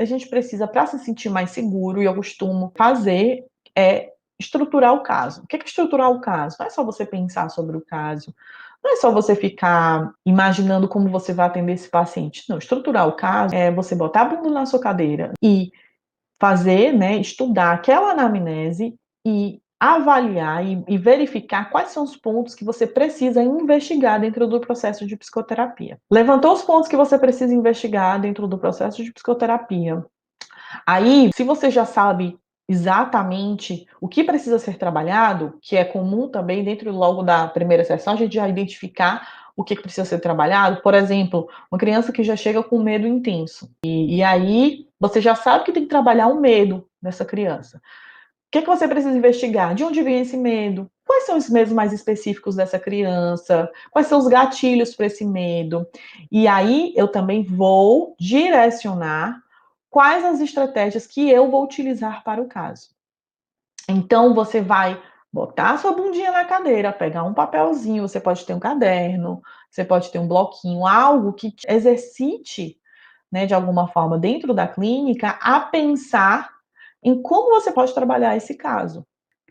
a gente precisa, para se sentir mais seguro, e eu costumo fazer, é estruturar o caso. O que é estruturar o caso? Não é só você pensar sobre o caso, não é só você ficar imaginando como você vai atender esse paciente. Não, estruturar o caso é você botar a bunda na sua cadeira e fazer, né, estudar aquela anamnese e avaliar e verificar quais são os pontos que você precisa investigar dentro do processo de psicoterapia. Levantou os pontos que você precisa investigar dentro do processo de psicoterapia. Aí, se você já sabe exatamente o que precisa ser trabalhado, que é comum também dentro logo da primeira sessão, a gente já identificar o que precisa ser trabalhado. Por exemplo, uma criança que já chega com medo intenso. E aí, você já sabe que tem que trabalhar o medo dessa criança. O que você precisa investigar? De onde vem esse medo? Quais são os medos mais específicos dessa criança? Quais são os gatilhos para esse medo? E aí, eu também vou direcionar quais as estratégias que eu vou utilizar para o caso. Então, você vai botar a sua bundinha na cadeira, pegar um papelzinho, você pode ter um caderno, você pode ter um bloquinho, algo que te exercite, né, de alguma forma, dentro da clínica, a pensar em como você pode trabalhar esse caso.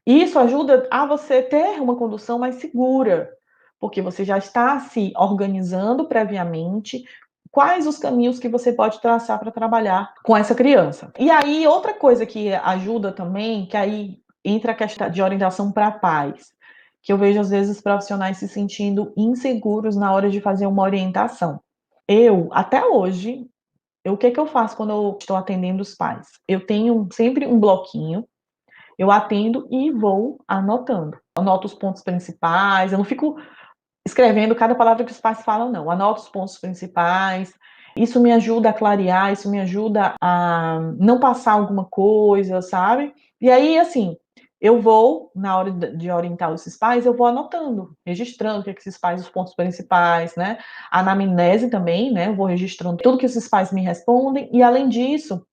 Isso ajuda a você ter uma condução mais segura, porque você já está se organizando previamente quais os caminhos que você pode traçar para trabalhar com essa criança. E aí, outra coisa que ajuda também, que aí entra a questão de orientação para pais, que eu vejo às vezes profissionais se sentindo inseguros na hora de fazer uma orientação. Eu, até hoje, o que eu faço quando eu estou atendendo os pais? Eu tenho sempre um bloquinho, eu atendo e vou anotando. Anoto os pontos principais, eu não fico escrevendo cada palavra que os pais falam, não. Anoto os pontos principais. Isso me ajuda a clarear, isso me ajuda a não passar alguma coisa, sabe? E aí, assim, eu vou, na hora de orientar esses pais, eu vou anotando, registrando o que esses pais, os pontos principais, né? A anamnese também, né? Eu vou registrando tudo que esses pais me respondem, e além disso,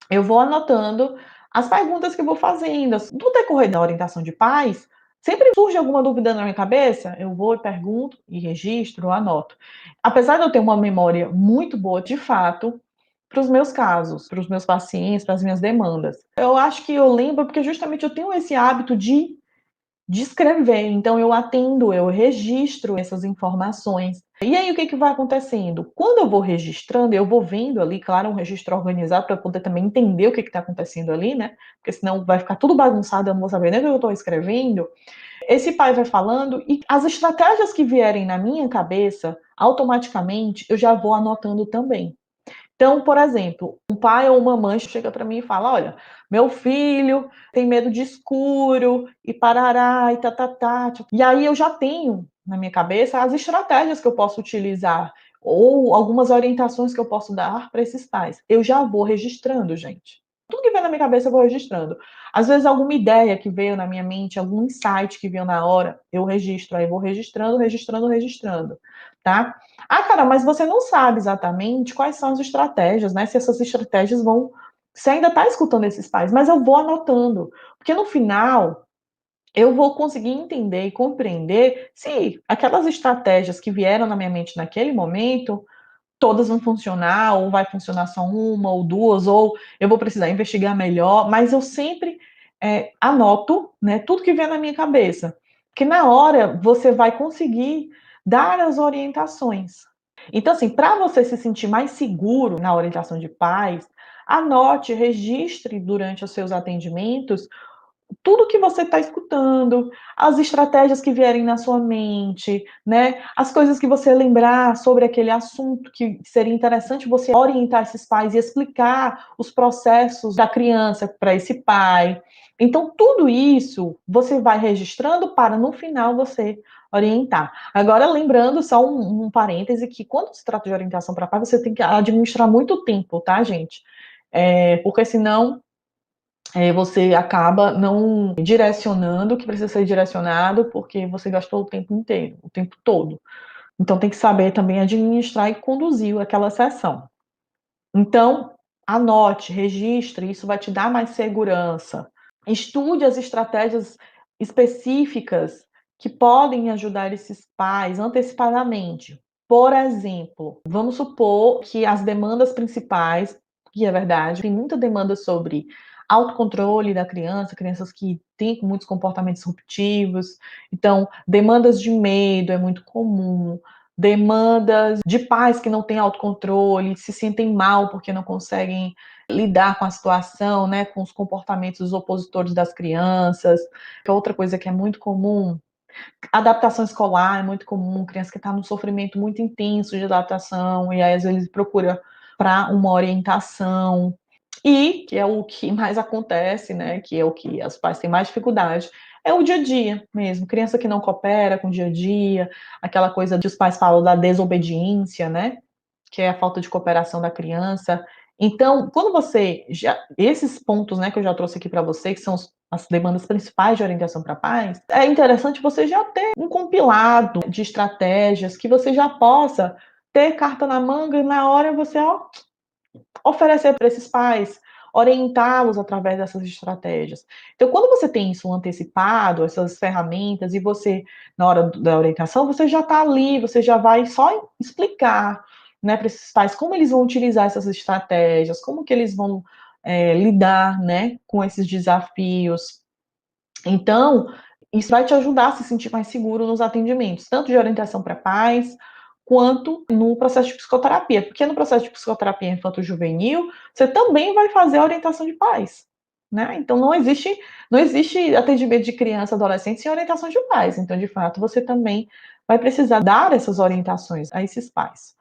eu vou anotando as perguntas que eu vou fazendo. No decorrer da orientação de pais, sempre surge alguma dúvida na minha cabeça, eu vou e pergunto, e registro, anoto. Apesar de eu ter uma memória muito boa, de fato, para os meus casos, para os meus pacientes, para as minhas demandas. Eu acho que eu lembro, porque justamente eu tenho esse hábito de escrever, então eu atendo, eu registro essas informações. E aí o que vai acontecendo? Quando eu vou registrando, eu vou vendo ali, claro, um registro organizado para poder também entender o que está acontecendo ali, né? Porque senão vai ficar tudo bagunçado, eu não vou saber nem o que eu estou escrevendo. Esse pai vai falando e as estratégias que vierem na minha cabeça, automaticamente eu já vou anotando também. Então, por exemplo, um pai ou uma mãe chega para mim e fala: olha, meu filho tem medo de escuro e parará e tá. E aí eu já tenho na minha cabeça as estratégias que eu posso utilizar ou algumas orientações que eu posso dar para esses pais. Eu já vou registrando, gente. Tudo que vem na minha cabeça eu vou registrando. Às vezes alguma ideia que veio na minha mente, algum insight que veio na hora, eu registro. Aí eu vou registrando, tá? Ah, cara, mas você não sabe exatamente quais são as estratégias, né? Se essas estratégias vão. Você ainda está escutando esses pais, mas eu vou anotando. Porque no final, eu vou conseguir entender e compreender se aquelas estratégias que vieram na minha mente naquele momento, todas vão funcionar, ou vai funcionar só uma, ou duas, ou eu vou precisar investigar melhor, mas eu sempre anoto, né, tudo que vem na minha cabeça. Porque na hora você vai conseguir dar as orientações. Então, assim, para você se sentir mais seguro na orientação de pais, anote, registre durante os seus atendimentos tudo que você está escutando, as estratégias que vierem na sua mente, né? As coisas que você lembrar sobre aquele assunto que seria interessante você orientar esses pais e explicar os processos da criança para esse pai. Então, tudo isso você vai registrando para no final você orientar. Agora, lembrando, só um parêntese, que quando se trata de orientação para pai, você tem que administrar muito tempo, tá, gente? Porque senão você acaba não direcionando o que precisa ser direcionado, porque você gastou o tempo inteiro, o tempo todo. Então tem que saber também administrar e conduzir aquela sessão. Então, anote, registre, isso vai te dar mais segurança. Estude as estratégias específicas que podem ajudar esses pais antecipadamente. Por exemplo, vamos supor que as demandas principais E é verdade, tem muita demanda sobre autocontrole da criança, crianças que têm muitos comportamentos disruptivos, então demandas de medo é muito comum, demandas de pais que não têm autocontrole, se sentem mal porque não conseguem lidar com a situação, né, com os comportamentos opositores das crianças. Outra coisa que é muito comum, adaptação escolar é muito comum, criança que está num sofrimento muito intenso de adaptação, e aí às vezes procura para uma orientação. E, que é o que mais acontece, né, que é o que os pais têm mais dificuldade, é o dia a dia mesmo. Criança que não coopera com o dia a dia, aquela coisa que os pais falam da desobediência, né, que é a falta de cooperação da criança. Então, quando você já esses pontos, né, que eu já trouxe aqui para você, que são as demandas principais de orientação para pais, é interessante você já ter um compilado de estratégias que você já possa ter carta na manga e na hora você, ó, oferecer para esses pais, orientá-los através dessas estratégias. Então, quando você tem isso antecipado, essas ferramentas, e você, na hora da orientação, você já está ali, você já vai só explicar, né, para esses pais como eles vão utilizar essas estratégias, como que eles vão lidar, né, com esses desafios. Então, isso vai te ajudar a se sentir mais seguro nos atendimentos, tanto de orientação para pais, quanto no processo de psicoterapia, porque no processo de psicoterapia infanto-juvenil, você também vai fazer a orientação de pais, né? Então não existe atendimento de criança e adolescente sem orientação de pais. Então, de fato, você também vai precisar dar essas orientações a esses pais.